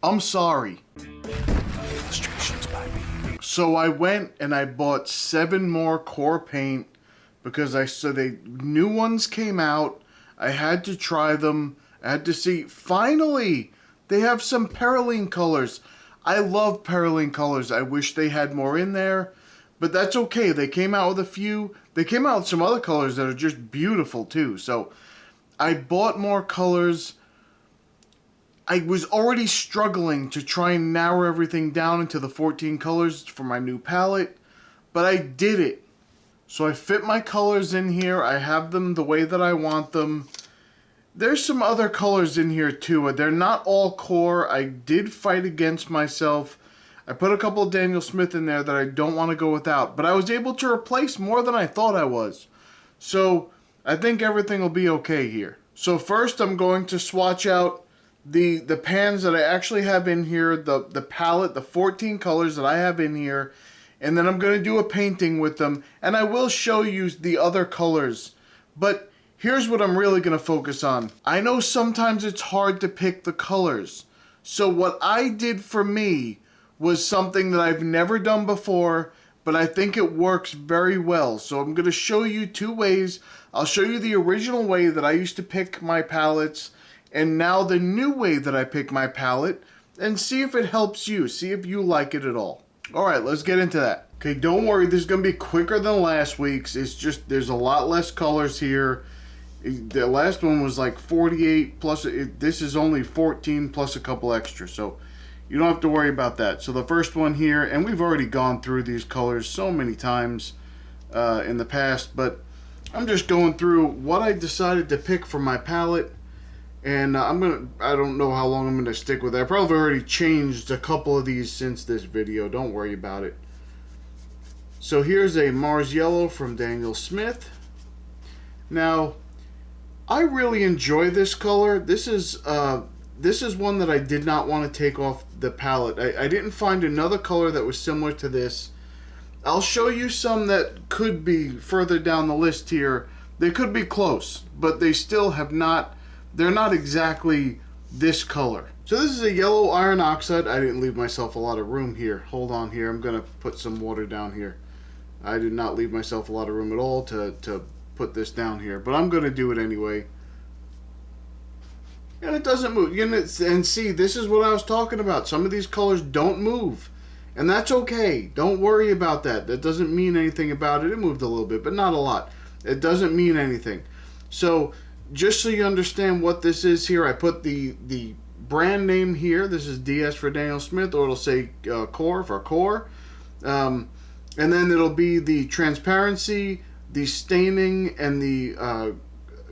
I'm sorry. Illustrations by me. So I went and I bought 7 more QoR paint because new ones came out. I had to try them. I had to see. Finally, they have some Perylene colors. I love Perylene colors. I wish they had more in there, but that's okay. They came out with a few. They came out with some other colors that are just beautiful too. So I bought more colors. I was already struggling to try and narrow everything down into the 14 colors for my new palette, but I did it. So I fit my colors in here. I have them the way that I want them. There's some other colors in here too. They're not all QoR. I did fight against myself. I put a couple of Daniel Smith in there that I don't want to go without, but I was able to replace more than I thought I was. So I think everything will be okay here. So first I'm going to swatch out the pans that I actually have in here, the palette, the 14 colors that I have in here, and then I'm going to do a painting with them, and I will show you the other colors. But here's what I'm really going to focus on. I know sometimes it's hard to pick the colors, so what I did for me was something that I've never done before, but I think it works very well. So I'm going to show you 2 ways. I'll show you the original way that I used to pick my palettes, and now the new way that I pick my palette, and see if it helps you. See if you like it at all. Alright, let's get into that. Okay, don't worry, this is going to be quicker than last week's. It's just, there's a lot less colors here. The last one was like 48 plus, this is only 14 plus a couple extra, so you don't have to worry about that. So the first one here, and we've already gone through these colors so many times in the past, but I'm just going through what I decided to pick for my palette. And I don't know how long I'm going to stick with it. I probably already changed a couple of these since this video. Don't worry about it. So here's a Mars Yellow from Daniel Smith. Now, I really enjoy this color. This is one that I did not want to take off the palette. I didn't find another color that was similar to this. I'll show you some that could be further down the list here. They could be close, but they still have not... They're not exactly this color. So this is a yellow iron oxide. I didn't leave myself a lot of room here. Hold on here. I'm going to put some water down here. I did not leave myself a lot of room at all to put this down here. But I'm going to do it anyway. And it doesn't move. And see, this is what I was talking about. Some of these colors don't move. And that's okay. Don't worry about that. That doesn't mean anything about it. It moved a little bit, but not a lot. It doesn't mean anything. So... just so you understand what this is here, I put the brand name here. This is DS for Daniel Smith, or it'll say QoR for QoR. And then it'll be the transparency, the staining, and the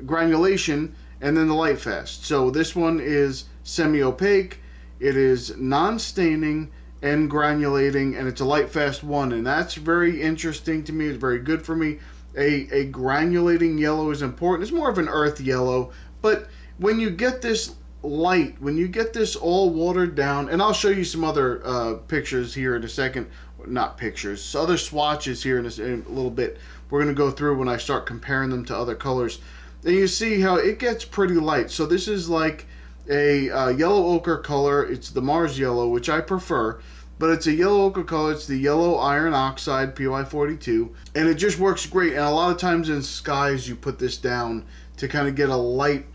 granulation, and then the light fast. So this one is semi-opaque, it is non-staining and granulating, and it's a light fast one. And that's very interesting to me. It's very good for me. A granulating yellow is important. It's more of an earth yellow, but when you get this light, when you get this all watered down, and I'll show you some other pictures here in a second, not pictures, other swatches here in a little bit. We're going to go through when I start comparing them to other colors. And you see how it gets pretty light. So this is like a yellow ochre color. It's the Mars Yellow, which I prefer. But it's a yellow ochre color. It's the yellow iron oxide PY42, and it just works great. And a lot of times in skies, you put this down to kind of get a light,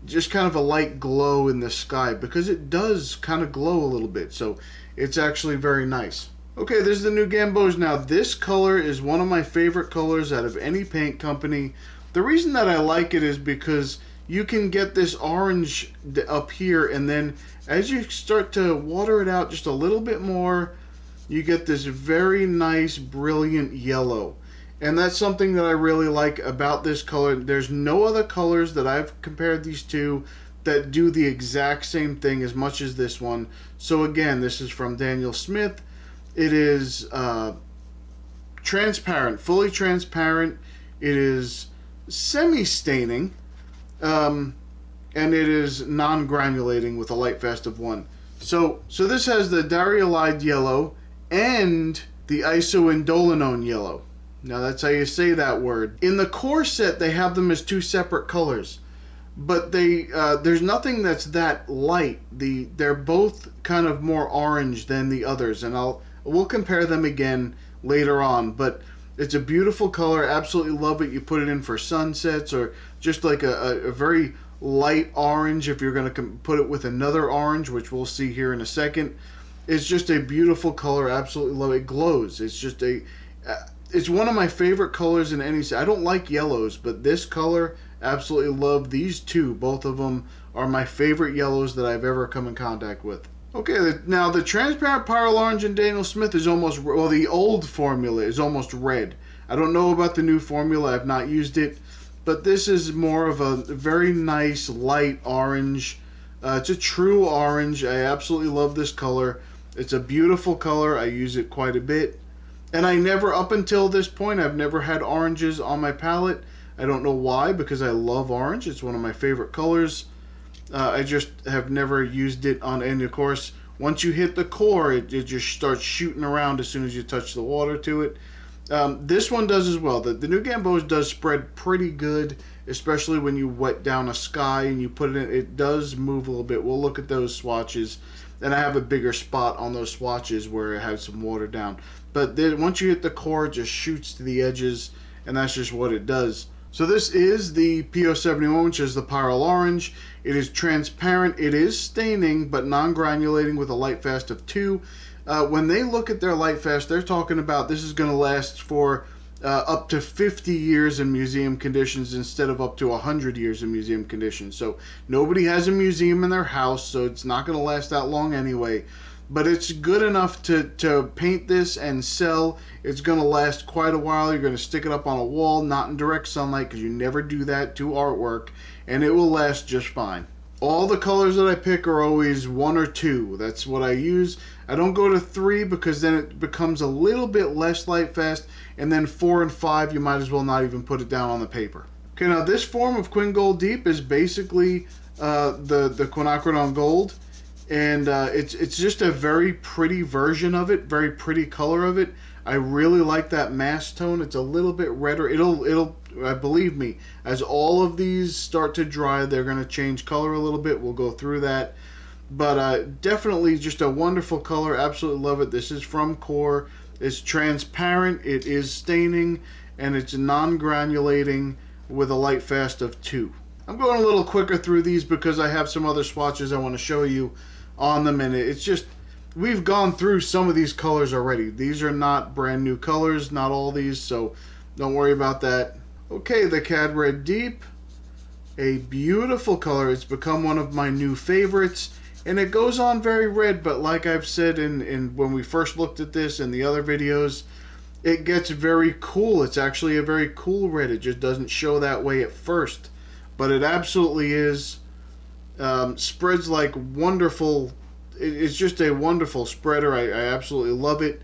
just kind of a light glow in the sky, because it does kind of glow a little bit. So it's actually very nice. Okay, this is the new Gambos. Now this color is one of my favorite colors out of any paint company. The reason that I like it is because you can get this orange up here, and then as you start to water it out just a little bit more, you get this very nice, brilliant yellow. And that's something that I really like about this color. There's no other colors that I've compared these to that do the exact same thing as much as this one. So again, this is from Daniel Smith. It is transparent, fully transparent. It is semi-staining. And it is non-granulating with a light fast of 1. So this has the Dariolide yellow and the Isoindolinone yellow. Now that's how you say that word. In the core set, they have them as 2 separate colors. but there's nothing that's that light. They're both kind of more orange than the others, and we'll compare them again later on. But it's a beautiful color. Absolutely love it. You put it in for sunsets or just like a very light orange if you're going to put it with another orange, which we'll see here in a second. It's just a beautiful color. Absolutely love it. It glows. It's just it's one of my favorite colors in any set. I don't like yellows, but this color, absolutely love these two. Both of them are my favorite yellows that I've ever come in contact with. Okay, now the transparent Pyrrole Orange and Daniel Smith is almost, well, the old formula is almost red. I don't know about the new formula. I've not used it, but this is more of a very nice light orange. It's a true orange. I absolutely love this color. It's a beautiful color. I use it quite a bit. And I never, up until this point, I've never had oranges on my palette. I don't know why, because I love orange. It's one of my favorite colors. I just have never used it on, and of course, once you hit the core, it just starts shooting around as soon as you touch the water to it. This one does as well. The new Gamboge does spread pretty good, especially when you wet down a sky and you put it in. It does move a little bit. We'll look at those swatches, and I have a bigger spot on those swatches where it has some water down. But then once you hit the core, it just shoots to the edges, and that's just what it does. So this is the P071, which is the Pyrrole Orange. It is transparent. It is staining, but non-granulating with a light fast of 2. When they look at their light fast, they're talking about this is going to last for up to 50 years in museum conditions instead of up to 100 years in museum conditions. So nobody has a museum in their house, so it's not going to last that long anyway. But it's good enough to paint this and sell. It's going to last quite a while. You're going to stick it up on a wall, not in direct sunlight, because you never do that to artwork, and it will last just fine. All the colors that I pick are always 1 or 2. That's what I use. I don't go to 3 because then it becomes a little bit less light fast, and then 4 and 5, you might as well not even put it down on the paper. Okay, now this form of Quin Gold Deep is basically the quinacridone gold. And it's just a very pretty version of it, very pretty color of it. I really like that mass tone. It's a little bit redder. It'll believe me, as all of these start to dry, they're going to change color a little bit. We'll go through that. But definitely just a wonderful color. Absolutely love it. This is from QoR. It's transparent, it is staining, and it's non-granulating with a light fast of 2. I'm going a little quicker through these because I have some other swatches I want to show you on them, and it's just, we've gone through some of these colors already. These are not brand new colors, not all these, so don't worry about that. Okay, the Cad Red Deep, a beautiful color. It's become one of my new favorites, and it goes on very red, but like I've said in when we first looked at this in the other videos, it gets very cool. It's actually a very cool red. It just doesn't show that way at first, but it absolutely is. Spreads like wonderful. It's just a wonderful spreader. I absolutely love it.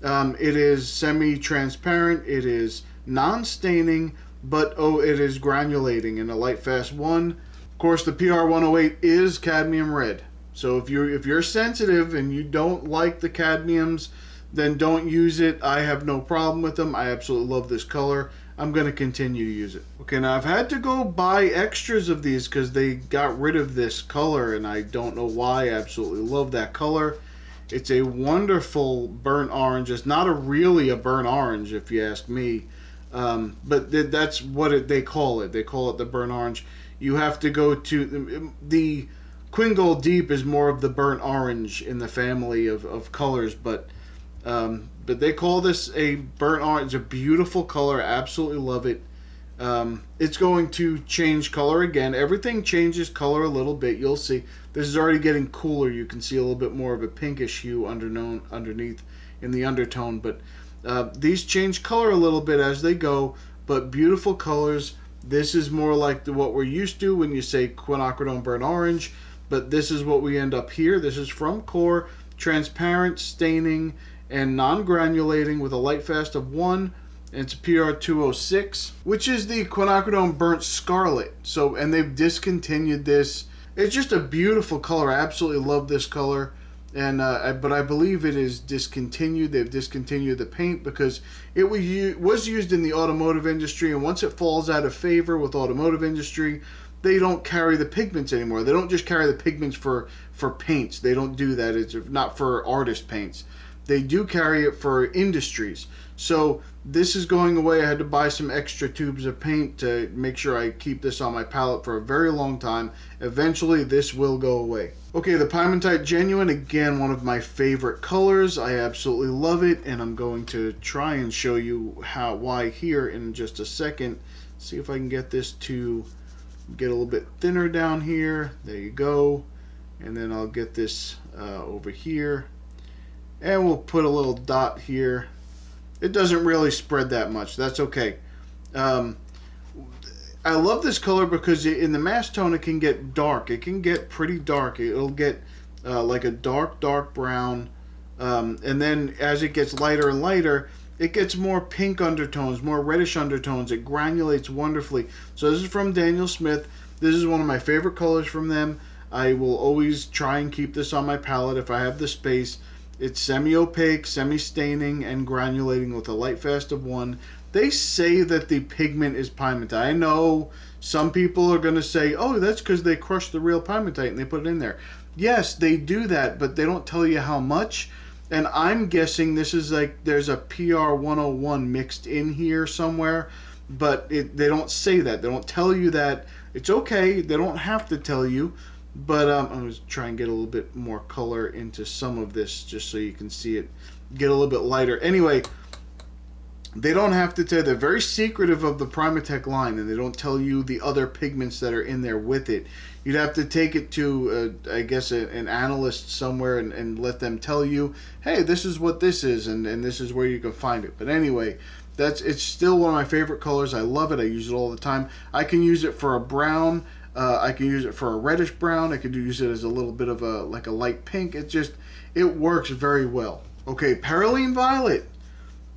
It is semi-transparent. It is non-staining, but it is granulating in a light fast 1. Of course, the PR108 is cadmium red. So if you're sensitive and you don't like the cadmiums, then don't use it. I have no problem with them. I absolutely love this color. I'm going to continue to use it. Okay, now I've had to go buy extras of these because they got rid of this color, and I don't know why. I absolutely love that color. It's a wonderful burnt orange. It's not really a burnt orange, if you ask me, but that's what they call it. They call it the burnt orange. You have to go to the Quin Gold Deep is more of the burnt orange in the family of colors, but they call this a burnt orange. It's a beautiful color. I absolutely love it. It's going to change color again. Everything changes color a little bit. You'll see. This is already getting cooler. You can see a little bit more of a pinkish hue underneath in the undertone. But these change color a little bit as they go. But beautiful colors. This is more like what we're used to when you say quinacridone burnt orange. But this is what we end up here. This is from QoR. Transparent, staining, and non-granulating with a light fast of 1. And it's a PR206, which is the quinacridone burnt scarlet. So, and they've discontinued this. It's just a beautiful color. I absolutely love this color. And but I believe it is discontinued. They've discontinued the paint because it was used in the automotive industry, and once it falls out of favor with automotive industry, they don't carry the pigments anymore. They don't just carry the pigments for paints. They don't do that. It's not for artist paints. They do carry it for industries. So this is going away. I had to buy some extra tubes of paint to make sure I keep this on my palette for a very long time. Eventually this will go away. Okay, the Piemontite Genuine, again, one of my favorite colors. I absolutely love it, and I'm going to try and show you why here in just a second. See if I can get this to get a little bit thinner down here. There you go. And then I'll get this over here. And we'll put a little dot here. It doesn't really spread that much. That's okay. I love this color because in the mass tone it can get dark. It can get pretty dark. It'll get like a dark brown. And then as it gets lighter and lighter, it gets more pink undertones, more reddish undertones. It granulates wonderfully. So this is from Daniel Smith. This is one of my favorite colors from them. I will always try and keep this on my palette if I have the space. It's semi-opaque, semi-staining, and granulating with a light fast of 1. They say that the pigment is Piemontite. I know some people are going to say, oh, that's because they crushed the real Piemontite and they put it in there. Yes, they do that, but they don't tell you how much. And I'm guessing this is like there's a PR 101 mixed in here somewhere, but they don't say that. They don't tell you that. It's okay. They don't have to tell you. But I'm going to try and get a little bit more color into some of this just so you can see it get a little bit lighter. Anyway, they don't have to tell you. They're very secretive of the Primatech line, and they don't tell you the other pigments that are in there with it. You'd have to take it to, I guess, an analyst somewhere and let them tell you, hey, this is what this is, and this is where you can find it. But anyway, it's still one of my favorite colors. I love it. I use it all the time. I can use it for a brown. I can use it for a reddish brown. I could use it as a little bit of a light pink. It works very well. Okay, Perylene Violet.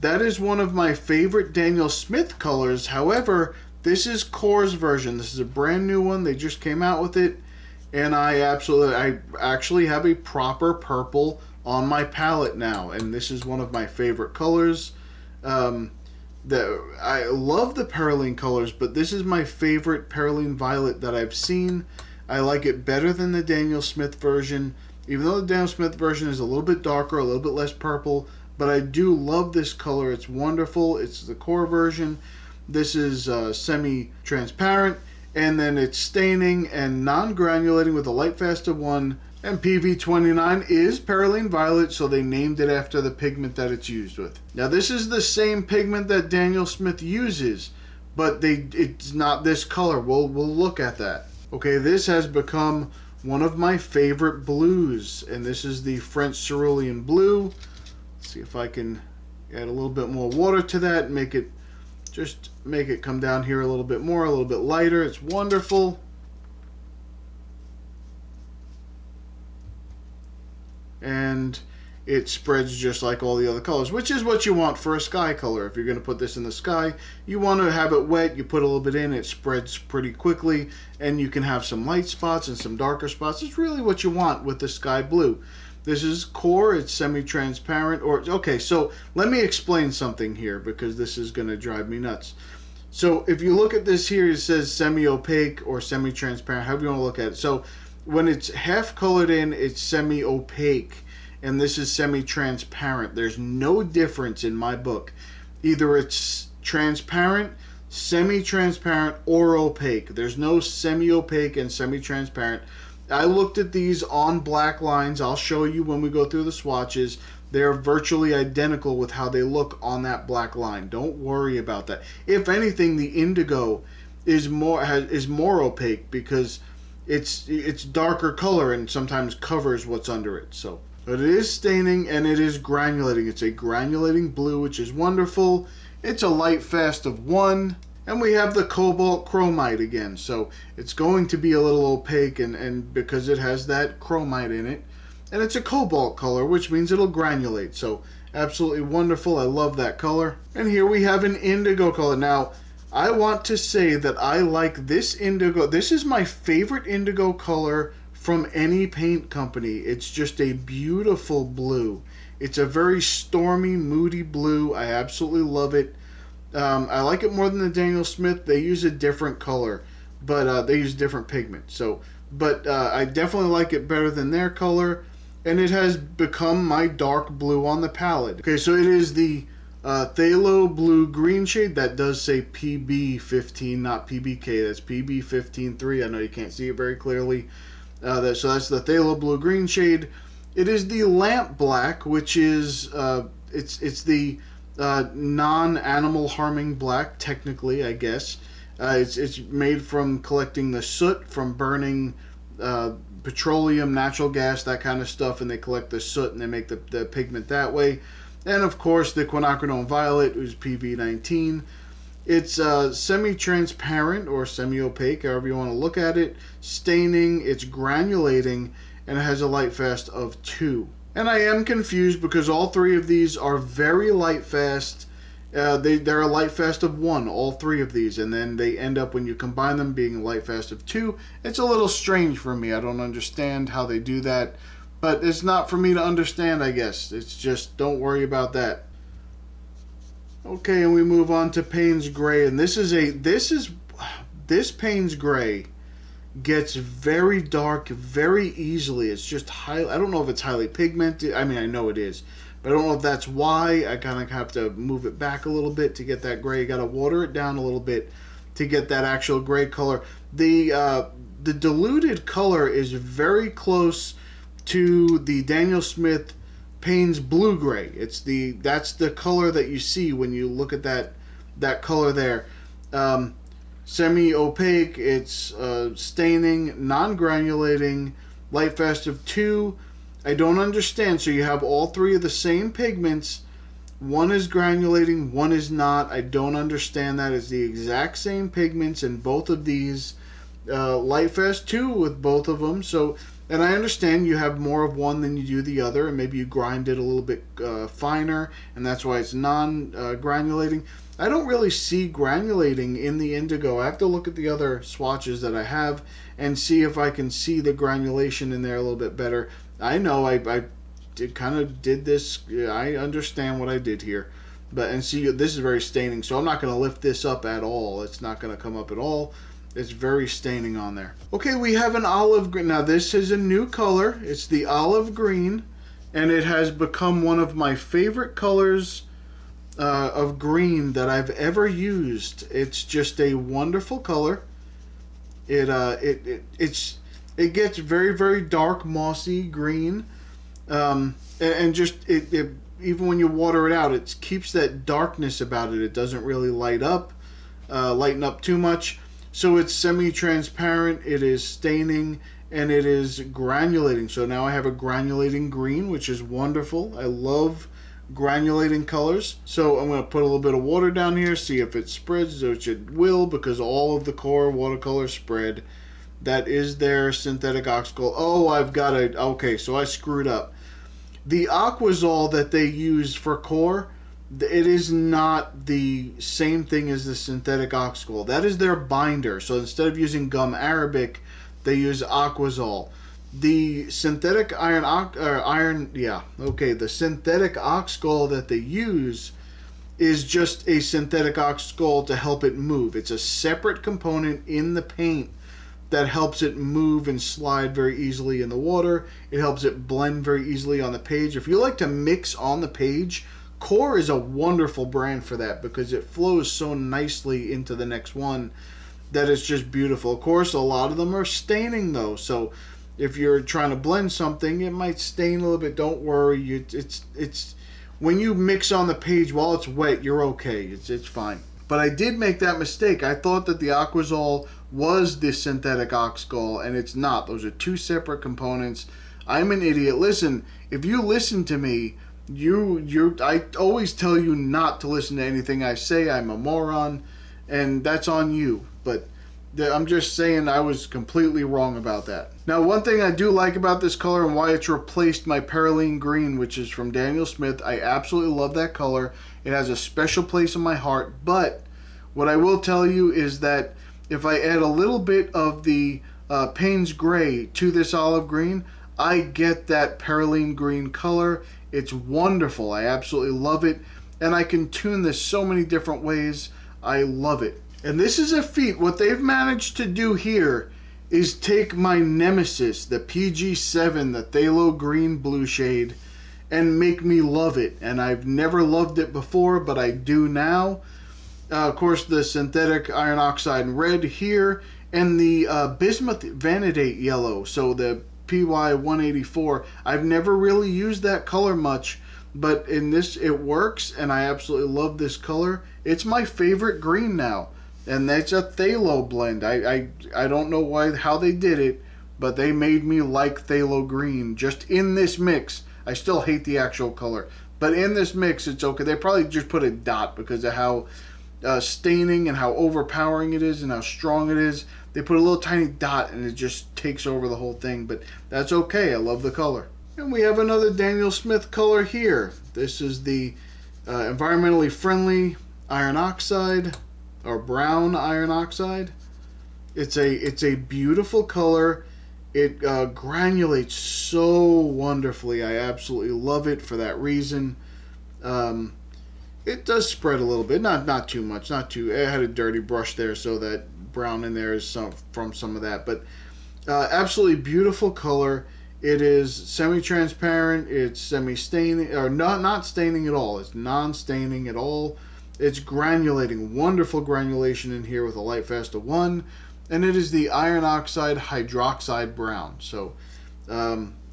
That is one of my favorite Daniel Smith colors. However, this is QoR's version. This is a brand new one. They just came out with it, and I actually have a proper purple on my palette now, and this is one of my favorite colors. I love the Perylene colors, but this is my favorite Perylene Violet that I've seen. I like it better than the Daniel Smith version, even though the Daniel Smith version is a little bit darker, a little bit less purple, but I do love this color. It's wonderful. It's the QoR version. This is semi-transparent, and then it's staining and non-granulating with a light fast of 1. And PV29 is Perylene Violet, so they named it after the pigment that it's used with. Now this is the same pigment that Daniel Smith uses, but it's not this color. We'll look at that. Okay, this has become one of my favorite blues, and this is the French Cerulean Blue. Let's see if I can add a little bit more water to that and make it come down here a little bit more, a little bit lighter. It's wonderful. And it spreads just like all the other colors, which is what you want for a sky color. If you're going to put this in the sky, you want to have it wet. You put a little bit in, it spreads pretty quickly, and you can have some light spots and some darker spots. It's really what you want with the sky blue. This is QoR. It's semi-transparent. Okay, so let me explain something here because this is going to drive me nuts. So if you look at this here, it says semi-opaque or semi-transparent, however you want to look at it. So when it's half colored in, it's semi-opaque, and this is semi-transparent. There's no difference in my book. Either it's transparent, semi-transparent, or opaque. There's no semi-opaque and semi-transparent. I looked at these on black lines. I'll show you when we go through the swatches. They're virtually identical with how they look on that black line. Don't worry about that. If anything, the indigo is more opaque because it's darker color and sometimes covers what's under it. So, but it is staining and it is granulating. It's a granulating blue, which is wonderful. It's a light fast of 1, and we have the cobalt chromite again. So it's going to be a little opaque, and because it has that chromite in it, and it's a cobalt color, which means it'll granulate. So absolutely wonderful. I love that color. And here we have an indigo color. Now, I want to say that I like this indigo. This is my favorite indigo color from any paint company. It's just a beautiful blue. It's a very stormy, moody blue. I absolutely love it. I like it more than the Daniel Smith. They use a different color. but they use different pigments. So, but I definitely like it better than their color, and it has become my dark blue on the palette. Okay, so it is the phthalo blue green shade. That does say PB15, not PBK. That's PB15-3. I know you can't see it very clearly. So that's the phthalo blue green shade. It is the lamp black, which is it's the non-animal harming black, technically, I guess. It's made from collecting the soot from burning petroleum, natural gas, that kind of stuff, and they collect the soot and they make the pigment that way. And of course, the quinacridone violet is PV19. It's semi-transparent or semi-opaque, however you want to look at it. Staining, it's granulating, and it has a light fast of 2. And I am confused because all three of these are very light fast. They're a light fast of 1, all three of these, and then they end up, when you combine them, being a light fast of 2. It's a little strange for me. I don't understand how they do that, but it's not for me to understand, I guess. It's just, don't worry about that. Okay, and we move on to Payne's Gray, and this Payne's Gray gets very dark very easily. It's just I don't know if it's highly pigmented. I mean, I know it is, but I don't know if that's why. I kind of have to move it back a little bit to get that gray. You got to water it down a little bit to get that actual gray color. The diluted color is very close to the Daniel Smith Payne's Blue Gray. That's the color that you see when you look at that color there. Semi-opaque, it's staining, non-granulating, light fast of 2. I don't understand. So you have all three of the same pigments. One is granulating, one is not. I don't understand that. It's the exact same pigments in both of these. Light fast 2 with both of them. So, and I understand you have more of one than you do the other, and maybe you grind it a little bit finer, and that's why it's non-granulating. I don't really see granulating in the indigo. I have to look at the other swatches that I have and see if I can see the granulation in there a little bit better. I know I kind of did this. I understand what I did here. And see, this is very staining, so I'm not going to lift this up at all. It's not going to come up at all. It's very staining on there. Okay, we have an olive green. Now, this is a new color. It's the olive green, and it has become one of my favorite colors of green that I've ever used. It's just a wonderful color. It gets very, very dark, mossy green, and just it even when you water it out, it keeps that darkness about it. It doesn't really lighten up too much. So it's semi-transparent, it is staining, and it is granulating. So now I have a granulating green, which is wonderful. I love granulating colors. So I'm going to put a little bit of water down here, see if it spreads, which it will, because all of the core watercolor spread. That is their synthetic ox gold. Oh, I've got it. Okay, so I screwed up. The Aquazol that they use for core, it is not the same thing as the synthetic ox gold. That is their binder. So instead of using gum arabic, they use Aquazol. The synthetic the synthetic ox gold that they use is just a synthetic ox gold to help it move. It's a separate component in the paint that helps it move and slide very easily in the water. It helps it blend very easily on the page. If you like to mix on the page, QoR is a wonderful brand for that because it flows so nicely into the next one that it's just beautiful. Of course, a lot of them are staining though, so if you're trying to blend something, it might stain a little bit. Don't worry. It's when you mix on the page while it's wet, you're okay. It's fine. But I did make that mistake. I thought that the Aquazol was the synthetic ox gold, and it's not. Those are two separate components. I'm an idiot. Listen, if you listen to me, I always tell you not to listen to anything I say. I'm a moron, and that's on you. But I'm just saying I was completely wrong about that. Now, one thing I do like about this color and why it's replaced my Perylene Green, which is from Daniel Smith. I absolutely love that color. It has a special place in my heart. But what I will tell you is that if I add a little bit of the Payne's Gray to this olive green, I get that Perylene Green color. It's wonderful. I absolutely love it. And I can tune this so many different ways. I love it. And this is a feat. What they've managed to do here is take my nemesis, the PG7, the phthalo green blue shade, and make me love it. And I've never loved it before, but I do now. Of course, the synthetic iron oxide red here, and the bismuth vanadate yellow. So the PY184. I've never really used that color much, but in this it works, and I absolutely love this color. It's my favorite green now. And that's a phthalo blend. I don't know how they did it, but they made me like phthalo green just in this mix. I still hate the actual color, but in this mix it's okay. They probably just put a dot because of how staining and how overpowering it is and how strong it is. They put a little tiny dot and it just takes over the whole thing, but that's okay. I love the color. And we have another Daniel Smith color here. This is the environmentally friendly iron oxide, or brown iron oxide. It's a beautiful color. It granulates so wonderfully. I absolutely love it for that reason. It does spread a little bit, not too much, not too. I had a dirty brush there, so that brown in there is from some of that. But absolutely beautiful color. It is semi-transparent. It's semi-staining, or not staining at all. It's non-staining at all. It's granulating, wonderful granulation in here with a light fast of 1, and it is the iron oxide hydroxide brown. So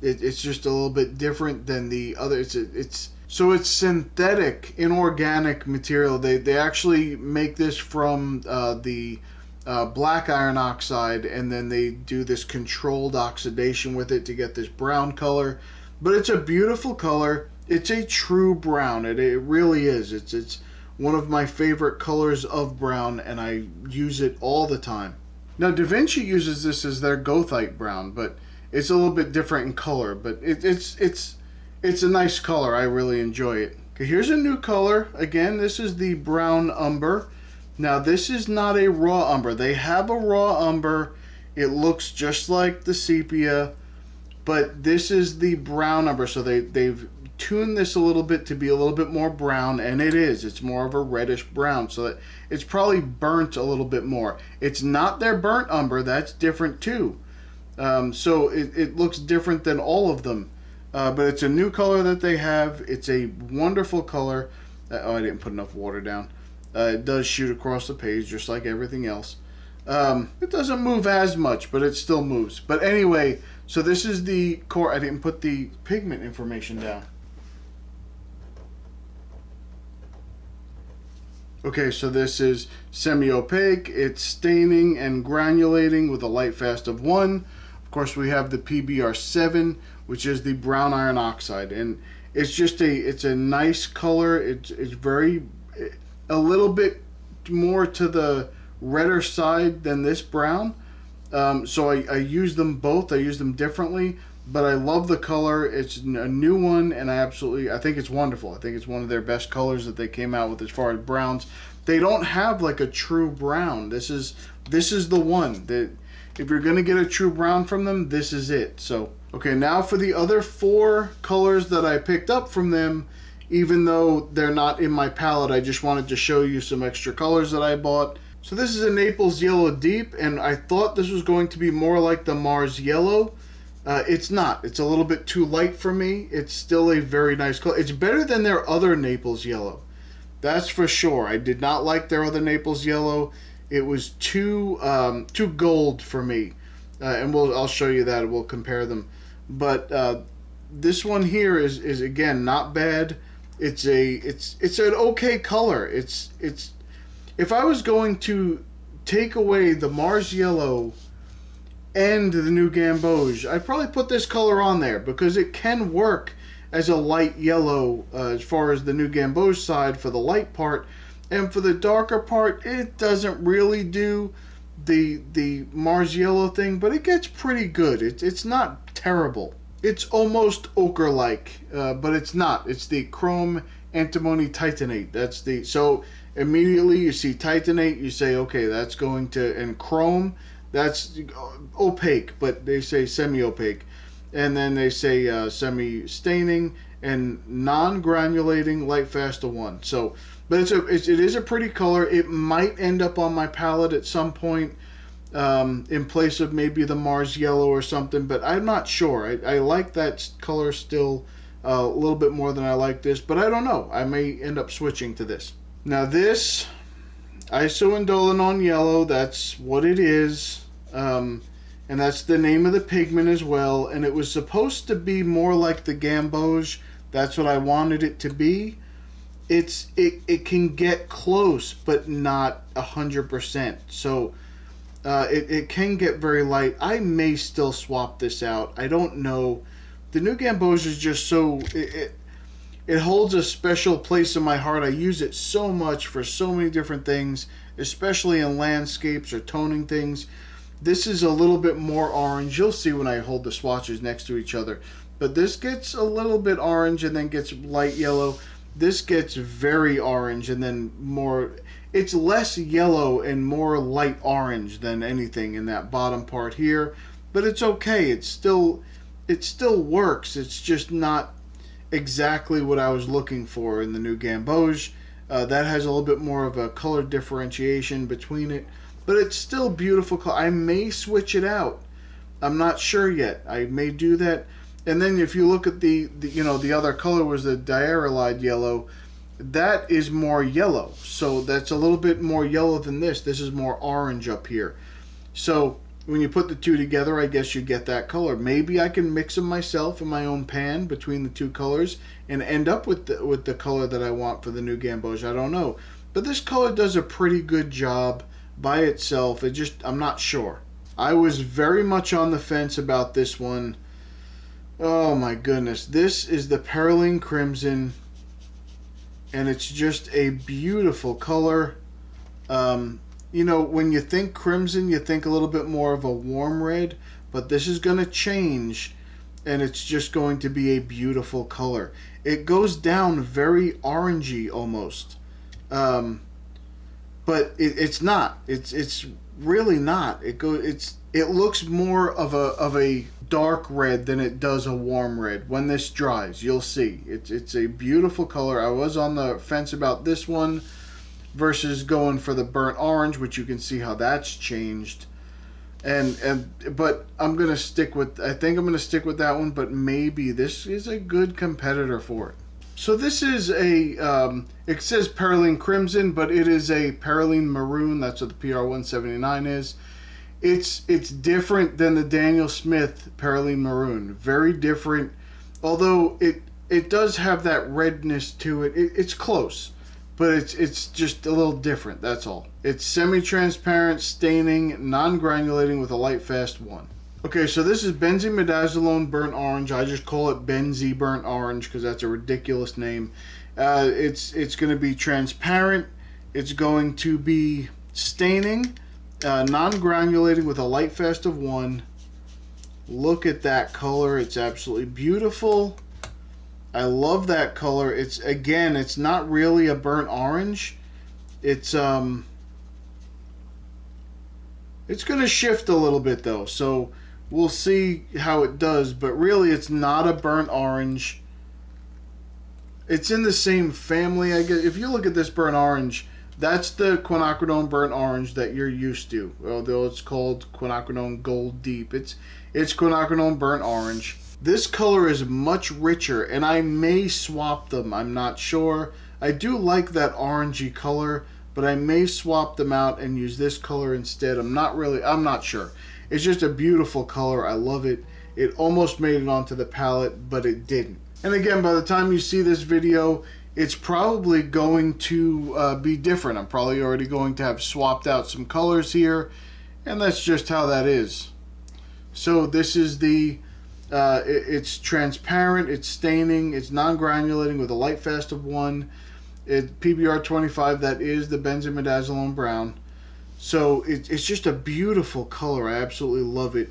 it's just a little bit different than the other. It's synthetic, inorganic material. They actually make this from the black iron oxide, and then they do this controlled oxidation with it to get this brown color. But it's a beautiful color. It's a true brown. It really is. It's one of my favorite colors of brown, and I use it all the time. Now, Da Vinci uses this as their goethite brown, but it's a little bit different in color. But it's a nice color. I really enjoy it. Okay, here's a new color. Again, this is the brown umber. Now, this is not a raw umber. They have a raw umber. It looks just like the sepia, but this is the brown umber. So they've tuned this a little bit to be a little bit more brown, and it is. It's more of a reddish brown, so that it's probably burnt a little bit more. It's not their burnt umber. That's different too. So it looks different than all of them. But it's a new color that they have. It's a wonderful color. Oh, I didn't put enough water down. It does shoot across the page just like everything else. It doesn't move as much, but it still moves. But anyway, so this is the core. I didn't put the pigment information down. Okay, so this is semi-opaque. It's staining and granulating with a light fast of 1. Of course, we have the PBR7, which is the brown iron oxide, and it's just it's a nice color. It's very a little bit more to the redder side than this brown. So I use them both. I use them differently, but I love the color. It's a new one, and I think it's wonderful. I think it's one of their best colors that they came out with as far as browns. They don't have like a true brown. This is the one that if you're gonna get a true brown from them, this is it. So okay, now for the other 4 colors that I picked up from them. Even though they're not in my palette, I just wanted to show you some extra colors that I bought. So this is a Naples Yellow Deep, and I thought this was going to be more like the Mars Yellow. It's not. It's a little bit too light for me. It's still a very nice color. It's better than their other Naples Yellow. That's for sure. I did not like their other Naples Yellow. It was too gold for me. And I'll show you that. We'll compare them. But this one here is again not bad. It's an okay color. It's if I was going to take away the Mars Yellow and the new Gamboge, I'd probably put this color on there because it can work as a light yellow as far as the new Gamboge side for the light part, and for the darker part it doesn't really do the Mars Yellow thing, but it gets pretty good. It's not terrible. It's almost ochre-like, but it's not. It's the chrome antimony titanate. So immediately you see titanate, you say, okay, that's going to, and chrome, that's opaque, but they say semi-opaque. And then they say semi-staining and non-granulating light fast to 1. So But it is a pretty color. It might end up on my palette at some point, in place of maybe the Mars yellow or something, but I'm not sure. I like that color still a little bit more than I like this, but I don't know. I may end up switching to this. Now this isoindolanon yellow, that's what it is, and that's the name of the pigment as well, and it was supposed to be more like the gamboge. That's what I wanted it to be. It can get close, but not 100%. So it can get very light. I may still swap this out. I don't know. The new gamboge is just so it holds a special place in my heart. I use it so much for so many different things, especially in landscapes or toning things. This is a little bit more orange. You'll see when I hold the swatches next to each other. But this gets a little bit orange and then gets light yellow. This gets very orange and then more. It's less yellow and more light orange than anything in that bottom part here. But it's okay. It still works. It's just not exactly what I was looking for in the new gamboge. That has a little bit more of a color differentiation between it. But it's still beautiful. I may switch it out. I'm not sure yet. I may do that. And then if you look at the other color was the diarylide yellow. That is more yellow. So that's a little bit more yellow than this. This is more orange up here. So when you put the two together, I guess you get that color. Maybe I can mix them myself in my own pan between the two colors and end up with the color that I want for the new gamboge. I don't know. But this color does a pretty good job by itself. I'm not sure. I was very much on the fence about this one. Oh my goodness. This is the Perylene Crimson, and it's just a beautiful color. When you think crimson, you think a little bit more of a warm red, but this is going to change, and it's just going to be a beautiful color. It goes down very orangey almost, but it's not. It's really not. It looks more of a dark red than it does a warm red. When this dries, you'll see. It's a beautiful color. I was on the fence about this one versus going for the burnt orange, which you can see how that's changed. But I'm gonna stick with. I think I'm gonna stick with that one. But maybe this is a good competitor for it. So this is a. It says Perylene Crimson, but it is a Perylene Maroon. That's what the PR179 is. It's different than the Daniel Smith Perylene Maroon. Very different. Although it does have that redness to it. It's close. But it's just a little different, that's all. It's semi-transparent, staining, non-granulating with a light fast 1. Okay, so this is benzimidazoline burnt orange. I just call it Benzi burnt orange because that's a ridiculous name. It's going to be transparent. It's going to be staining, non-granulating with a light fast of 1. Look at that color. It's absolutely beautiful. I love that color. It's not really a burnt orange. It's going to shift a little bit though, so we'll see how it does, but really it's not a burnt orange. It's in the same family, I guess. If you look at this burnt orange, that's the quinacridone burnt orange that you're used to, although it's called quinacridone gold deep. It's quinacridone burnt orange. This color is much richer, and I may swap them. I'm not sure. I do like that orangey color, but I may swap them out and use this color instead. I'm not sure. It's just a beautiful color. I love it. It almost made it onto the palette, but it didn't. And again, by the time you see this video, it's probably going to be different. I'm probably already going to have swapped out some colors here, and that's just how that is. So this is the... it's transparent, it's staining, it's non-granulating with a light fast of 1. PBR 25, that is the benzimidazoline brown. So it's just a beautiful color. I absolutely love it.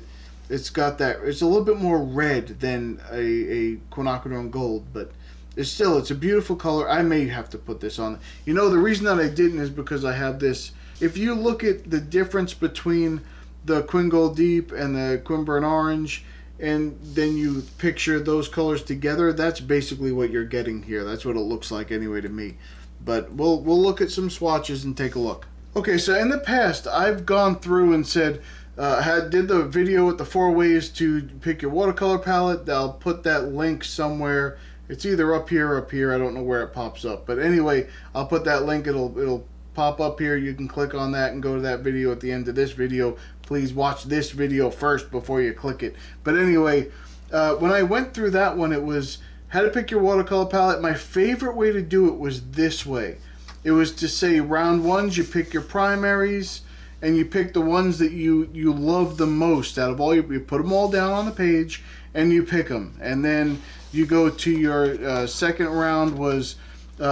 It's got that, it's a little bit more red than a quinacridone gold, but it's a beautiful color. I may have to put this on. The reason that I didn't is because I have this. If you look at the difference between the Quin Gold Deep and the Quin Burnt Orange, and then you picture those colors together, that's basically what you're getting here. That's what it looks like anyway to me. But we'll look at some swatches and take a look. Okay, so in the past, I've gone through and said, did the video with the 4 ways to pick your watercolor palette. I'll put that link somewhere. It's either up here or up here. I don't know where it pops up. But anyway, I'll put that link. It'll pop up here. You can click on that and go to that video at the end of this video. Please watch this video first before you click it. But anyway, when I went through that one, it was how to pick your watercolor palette. My favorite way to do it was this way. It was to say round ones, you pick your primaries, and you pick the ones that you love the most out of all. You put them all down on the page, and you pick them. And then you go to your second round was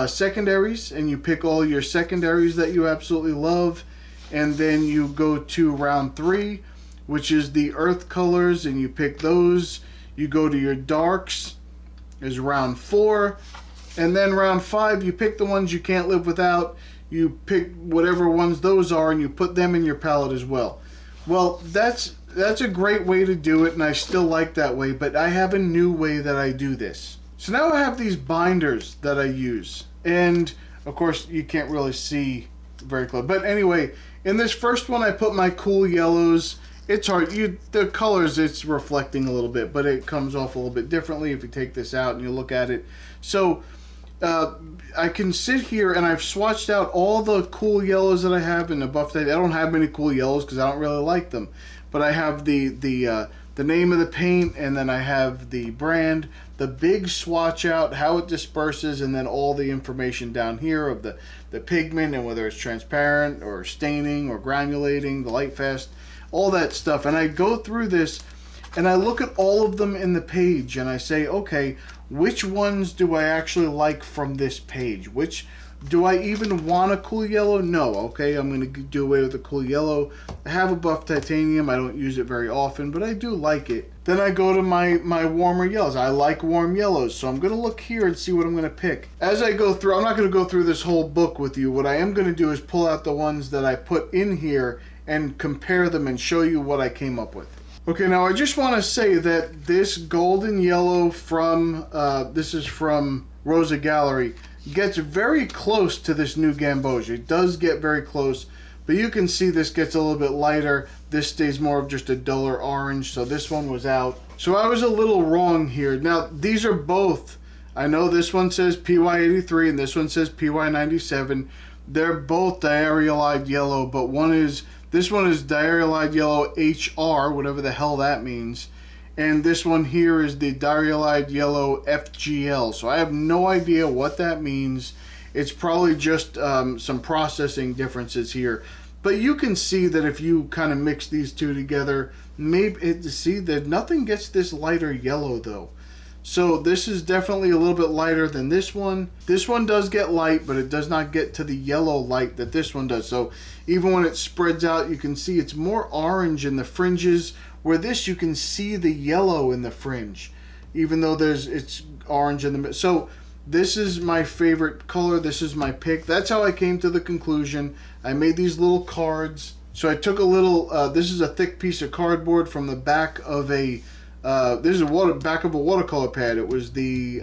secondaries, and you pick all your secondaries that you absolutely love. And then you go to round 3, which is the earth colors, and you pick those. You go to your darks, is round 4. And then round 5, you pick the ones you can't live without. You pick whatever ones those are, and you put them in your palette as well. Well, that's a great way to do it, and I still like that way, but I have a new way that I do this. So now I have these binders that I use. And, of course, you can't really see very close. But anyway, in this first one, I put my cool yellows. It's hard. The colors, it's reflecting a little bit, but it comes off a little bit differently if you take this out and you look at it. So I can sit here and I've swatched out all the cool yellows that I have in the buff. I don't have many cool yellows because I don't really like them, but I have the name of the paint, and then I have the brand, the big swatch out, how it disperses, and then all the information down here of the pigment and whether it's transparent or staining or granulating, the light fast, all that stuff. And I go through this and I look at all of them in the page and I say, okay, which ones do I actually like from this page? Which do I even want a cool yellow? No. Okay, I'm going to do away with the cool yellow. I have a buff titanium. I don't use it very often, but I do like it. Then I go to my warmer yellows. I like warm yellows, so I'm going to look here and see what I'm going to pick. As I go through, I'm not going to go through this whole book with you. What I am going to do is pull out the ones that I put in here and compare them and show you what I came up with. Okay, now I just want to say that this golden yellow from, this is from Rosa Gallery, gets very close to this new Gamboge. It does get very close, but you can see this gets a little bit lighter. This stays more of just a duller orange, so this one was out. So I was a little wrong here. Now, these are both, I know this one says PY83 and this one says PY97. They're both diaryl yellow, but this one is diaryl yellow HR, whatever the hell that means. And this one here is the diaryl yellow FGL. So I have no idea what that means. It's probably just some processing differences here. But you can see that if you kind of mix these two together, see that nothing gets this lighter yellow though. So this is definitely a little bit lighter than this one. This one does get light, but it does not get to the yellow light that this one does. So even when it spreads out, you can see it's more orange in the fringes, where this you can see the yellow in the fringe, even though it's orange in the middle. So this is my favorite color. This is my pick. That's how I came to the conclusion. I made these little cards. So I took a little, this is a thick piece of cardboard from the back of a, this is back of a watercolor pad. It was the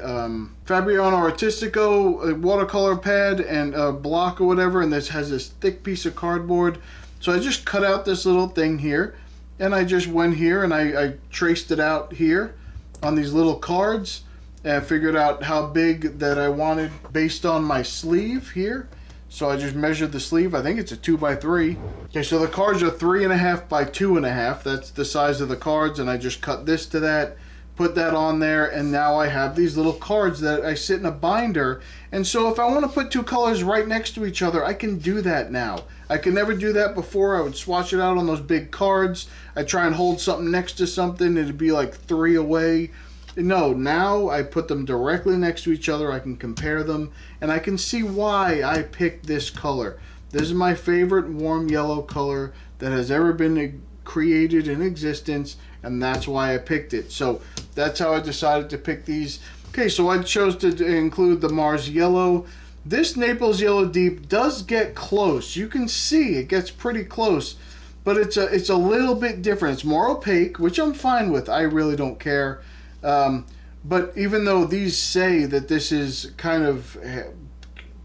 Fabriano Artistico watercolor pad and a block or whatever, and this has this thick piece of cardboard. So I just cut out this little thing here, and I just went here and I traced it out here on these little cards, and I figured out how big that I wanted based on my sleeve here. So I just measured the sleeve. I think it's a 2x3. Okay, so the cards are 3.5 by 2.5. That's the size of the cards, and I just cut this to that, put that on there, and now I have these little cards that I sit in a binder. And so if I want to put two colors right next to each other, I can do that now. I could never do that before. I would swatch it out on those big cards. I'd try and hold something next to something. It'd be like 3 away. No, now I put them directly next to each other. I can compare them, and I can see why I picked this color. This is my favorite warm yellow color that has ever been created in existence, and that's why I picked it. So that's how I decided to pick these. Okay, so I chose to include the Mars Yellow. This Naples Yellow Deep does get close. You can see it gets pretty close, but it's a little bit different. It's more opaque, which I'm fine with. I really don't care. But even though these say that this is kind of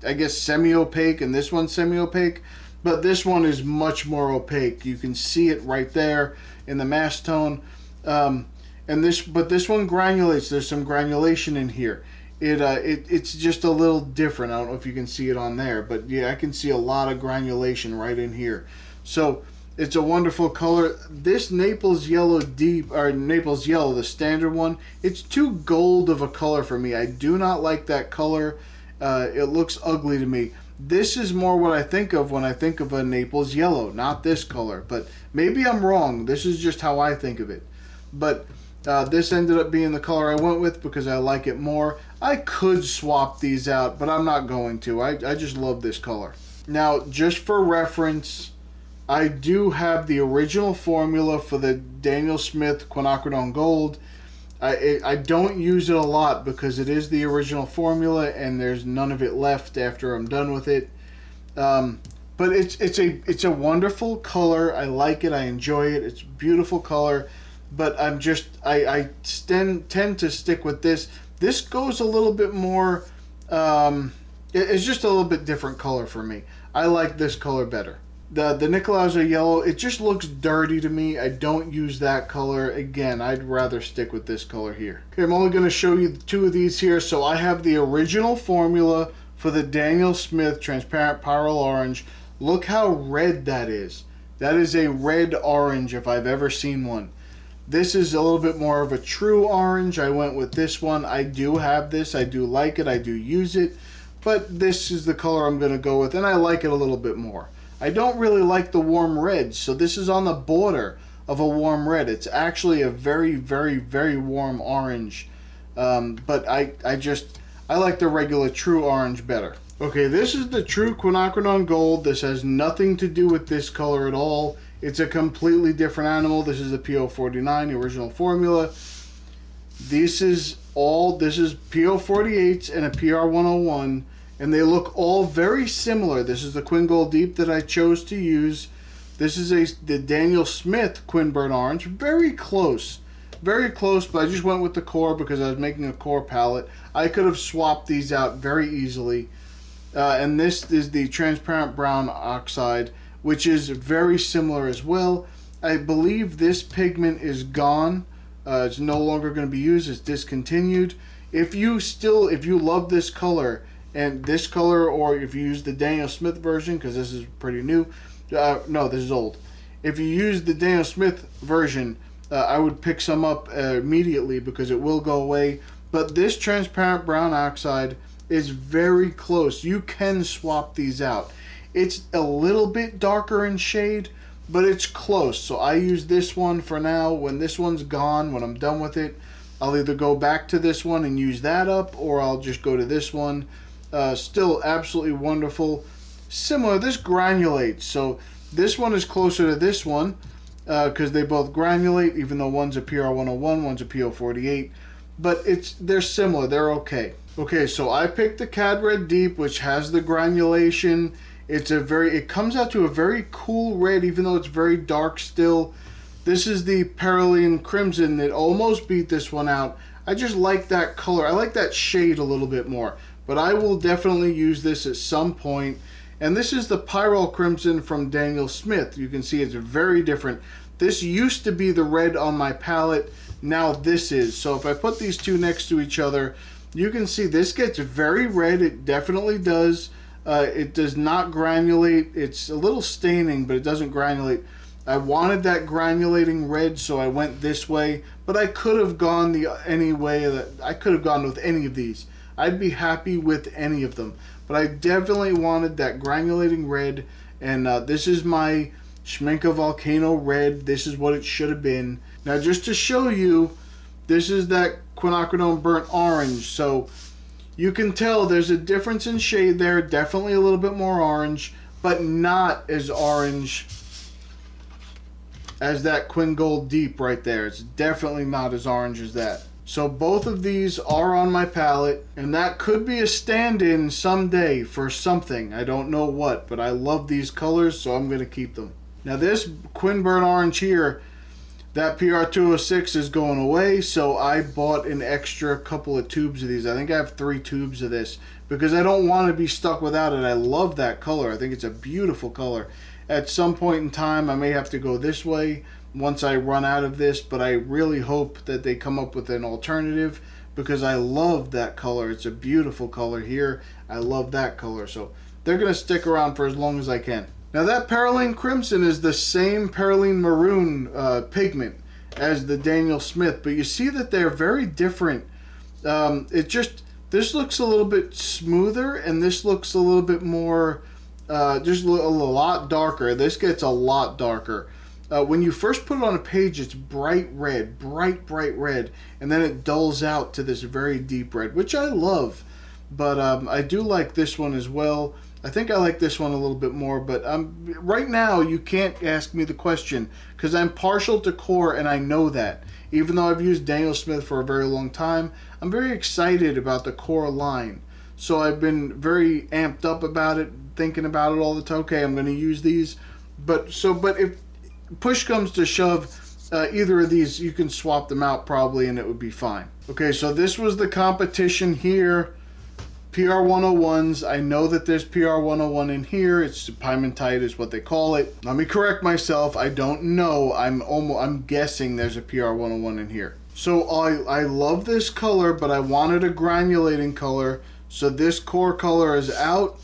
I guess, semi-opaque, and this one's semi-opaque. But this one is much more opaque. You can see it right there in the mass tone. But this one granulates. There's some granulation in here. It's just a little different. I don't know if you can see it on there, but yeah, I can see a lot of granulation right in here. So it's a wonderful color. This Naples Yellow Deep, or Naples Yellow, the standard one, it's too gold of a color for me. I do not like that color. It looks ugly to me. This is more what I think of when I think of a Naples Yellow, not this color. But maybe I'm wrong. This is just how I think of it. But this ended up being the color I went with because I like it more. I could swap these out, but I'm not going to. I just love this color. Now, just for reference, I do have the original formula for the Daniel Smith Quinacridone Gold. I don't use it a lot because it is the original formula and there's none of it left after I'm done with it. But it's a wonderful color. I like it. I enjoy it. It's a beautiful color. But I tend to stick with this. This goes a little bit more. It's just a little bit different color for me. I like this color better. The Nicolaus Yellow, it just looks dirty to me. I don't use that color. Again, I'd rather stick with this color here. Okay, I'm only going to show you two of these here. So I have the original formula for the Daniel Smith Transparent Pyrrole Orange. Look how red that is. That is a red orange if I've ever seen one. This is a little bit more of a true orange. I went with this one. I do have this. I do like it. I do use it. But this is the color I'm going to go with, and I like it a little bit more. I don't really like the warm reds, so this is on the border of a warm red. It's actually a very, very, very warm orange. But I like the regular true orange better. Okay, this is the true Quinacridone Gold. This has nothing to do with this color at all. It's a completely different animal. This is the PO49, the original formula. This is PO48s and a PR101, and they look all very similar. This is the Quin Gold Deep that I chose to use. This is the Daniel Smith Quin Burnt Orange. Very close, but I just went with the core because I was making a core palette. I could have swapped these out very easily. And this is the Transparent Brown Oxide, which is very similar as well. I believe this pigment is gone. It's no longer going to be used. It's discontinued. If you love this color and this color, or if you use the Daniel Smith version, because this is pretty new. No, this is old. If you use the Daniel Smith version, I would pick some up immediately because it will go away. But this Transparent Brown Oxide is very close. You can swap these out. It's a little bit darker in shade, but it's close. So I use this one for now. When this one's gone, when I'm done with it, I'll either go back to this one and use that up, or I'll just go to this one. Still absolutely wonderful. Similar, this granulates. So this one is closer to this one because they both granulate, even though one's a PR101, one's a PO48. But they're similar. They're okay. Okay, so I picked the Cad Red Deep, which has the granulation. It comes out to a very cool red, even though it's very dark still. This is the Cerulean Crimson that almost beat this one out. I just like that color. I like that shade a little bit more. But I will definitely use this at some point. And this is the Pyrrole Crimson from Daniel Smith. You can see it's very different. This used to be the red on my palette. Now this is. So if I put these two next to each other, you can see this gets very red. It definitely does. It does not granulate. It's a little staining, but it doesn't granulate. I wanted that granulating red, so I went this way. But I could have gone I could have gone with any of these. I'd be happy with any of them. But I definitely wanted that granulating red. And this is my Schmincke Volcano Red. This is what it should have been. Now, just to show you, this is that Quinacridone Burnt Orange. So you can tell there's a difference in shade there. Definitely a little bit more orange, but not as orange as that Quin Gold Deep right there. It's definitely not as orange as that. So both of these are on my palette, and that could be a stand-in someday for something. I don't know what, but I love these colors, so I'm going to keep them. Now this Quin Burnt Orange here, That PR206 is going away, so I bought an extra couple of tubes of these. I think I have 3 tubes of this because I don't want to be stuck without it. I love that color. I think it's a beautiful color. At some point in time, I may have to go this way once I run out of this, but I really hope that they come up with an alternative because I love that color. It's a beautiful color here. I love that color, so they're going to stick around for as long as I can. Now that Perylene Crimson is the same Perylene Maroon pigment as the Daniel Smith, but you see that they're very different. This looks a little bit smoother, and this looks a little bit more, just a lot darker. This gets a lot darker. When you first put it on a page, it's bright red, bright red, and then it dulls out to this very deep red, which I love. But I do like this one as well. I think I like this one a little bit more, but right now you can't ask me the question because I'm partial to QoR and I know that. Even though I've used Daniel Smith for a very long time, I'm very excited about the QoR line. So I've been very amped up about it, thinking about it all the time. Okay, I'm going to use these. But if push comes to shove, either of these, you can swap them out probably and it would be fine. Okay, so this was the competition here. PR101s. I know that there's PR101 in here. It's Pimentite is what they call it. Let me correct myself. I don't know. I'm guessing there's a PR101 in here. So I love this color, but I wanted a granulating color. So this QoR color is out.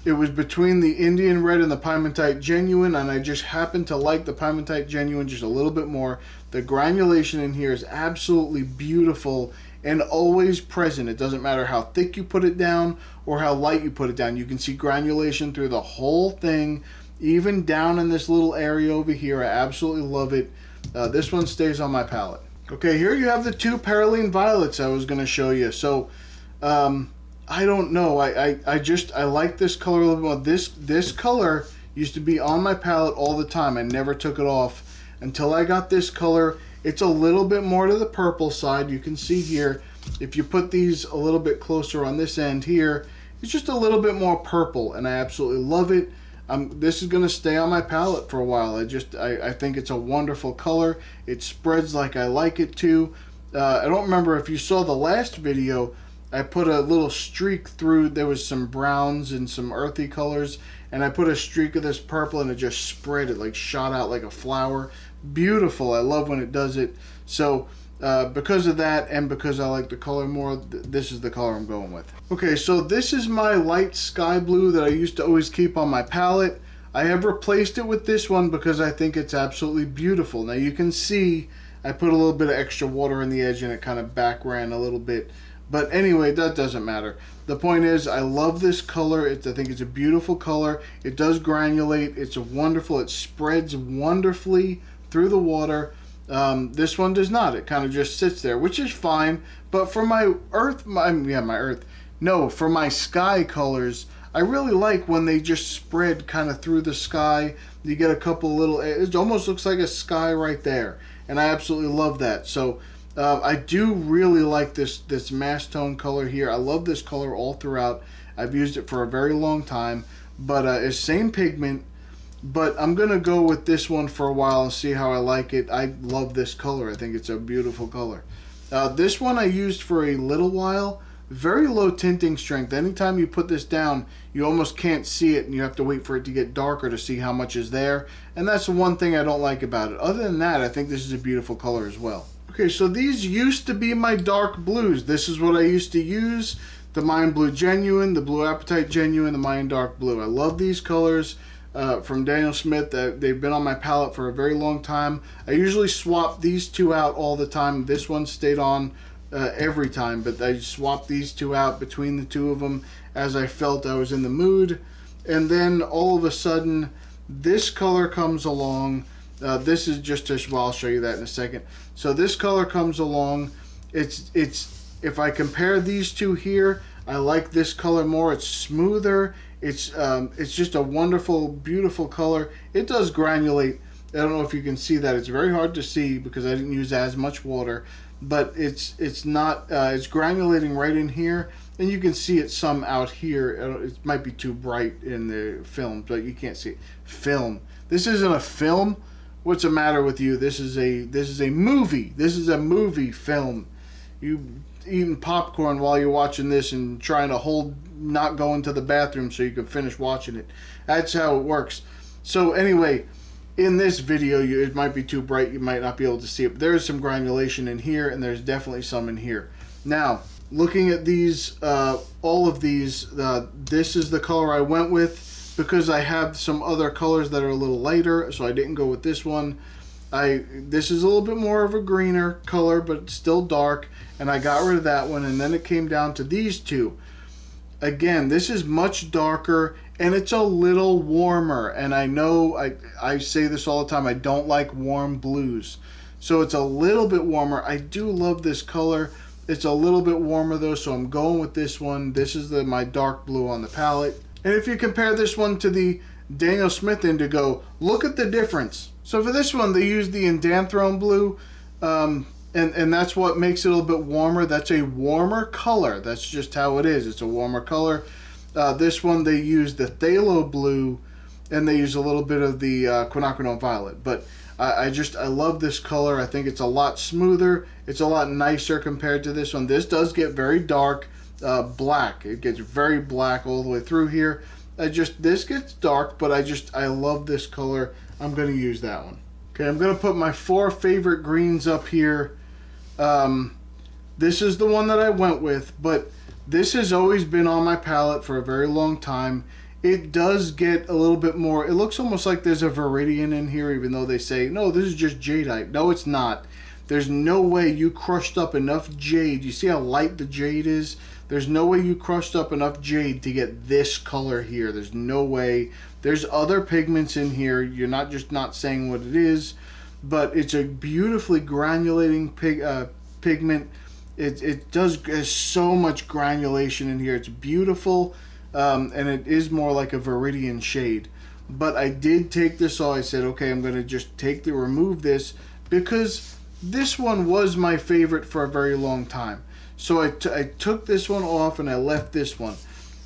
It was between the Indian Red and the Pimentite Genuine, and I just happened to like the Pimentite Genuine just a little bit more. The granulation in here is absolutely beautiful and always present. It doesn't matter how thick you put it down or how light you put it down. You can see granulation through the whole thing, even down in this little area over here. I absolutely love it. This one stays on my palette. Okay, here you have the 2 Perylene Violets I was going to show you. So, I don't know. I like this color a little bit more. This color used to be on my palette all the time. I never took it off until I got this color. It's a little bit more to the purple side. You can see here, if you put these a little bit closer on this end here, it's just a little bit more purple, and I absolutely love it. This is going to stay on my palette for a while. I think it's a wonderful color. It spreads like I like it to. I don't remember if you saw the last video. I put a little streak through. There was some browns and some earthy colors, and I put a streak of this purple, and it just spread. It like shot out like a flower. Beautiful. I love when it does it. So because of that, and because I like the color more, this is the color I'm going with. Okay, so this is my light sky blue that I used to always keep on my palette. I have replaced it with this one because I think it's absolutely beautiful. Now you can see I put a little bit of extra water in the edge and it kind of back ran a little bit. But anyway, that doesn't matter. The point is, I love this color. I think it's a beautiful color. It does granulate. It's wonderful. It spreads wonderfully through the water. This one does not. It kind of just sits there, which is fine. But for my for my sky colors, I really like when they just spread kind of through the sky. You get a couple little, it almost looks like a sky right there. And I absolutely love that. So I do really like this mass tone color here. I love this color all throughout. I've used it for a very long time. But it's same pigment. But I'm going to go with this one for a while and see how I like it. I love this color. I think it's a beautiful color. This one I used for a little while. Very low tinting strength. Anytime you put this down, you almost can't see it, and you have to wait for it to get darker to see how much is there. And that's the one thing I don't like about it. Other than that, I think this is a beautiful color as well. Okay, so these used to be my dark blues. This is what I used to use. The Mayan Blue Genuine, the Blue Apatite Genuine, the Mayan Dark Blue. I love these colors from Daniel Smith. They've been on my palette for a very long time. I usually swap these two out all the time. This one stayed on every time, but I swapped these two out between the two of them as I felt I was in the mood. And then all of a sudden, this color comes along. This is just well, I'll show you that in a second. So this color comes along. It's if I compare these two here, I like this color more. It's smoother. It's just a wonderful, beautiful color. It does granulate. I don't know if you can see that. It's very hard to see because I didn't use as much water, but it's not it's granulating right in here, and you can see it some out here. It might be too bright in the film, but you can't see it. Film. This isn't a film. What's the matter with you? This is a movie. This is a movie film. You eating popcorn while you're watching this and trying to hold, not going to the bathroom so you can finish watching it. That's how it works. So anyway, in this video, it might be too bright. You might not be able to see it. But there's some granulation in here, and there's definitely some in here. Now, looking at these, all of these, this is the color I went with because I have some other colors that are a little lighter, so I didn't go with this one. This is a little bit more of a greener color, but still dark, and I got rid of that one, and then it came down to these two. Again, this is much darker, and it's a little warmer, and I know I say this all the time, I don't like warm blues. So it's a little bit warmer. I do love this color. It's a little bit warmer though, so I'm going with this one. This is my dark blue on the palette. And if you compare this one to the Daniel Smith Indigo, look at the difference. So for this one, they used the Indanthrone blue, and that's what makes it a little bit warmer. That's a warmer color. That's just how it is. It's a warmer color. This one, they used the Phthalo blue, and they use a little bit of the quinacridone violet. But I love this color. I think it's a lot smoother. It's a lot nicer compared to this one. This does get very dark. Black. It gets very black all the way through here. This gets dark, but I love this color. I'm going to use that one. Okay, I'm going to put my 4 favorite greens up here. This is the one that I went with, but this has always been on my palette for a very long time. It does get a little bit more, it looks almost like there's a viridian in here, even though they say, no, this is just jadeite. No, it's not. There's no way you crushed up enough jade. You see how light the jade is? There's no way you crushed up enough jade to get this color here. There's no way. There's other pigments in here. You're not just not saying what it is, but it's a beautifully granulating pigment. It has so much granulation in here. It's beautiful, and it is more like a viridian shade. But I did take this off. I said, okay, I'm going to just remove this because this one was my favorite for a very long time. So I took this one off and I left this one.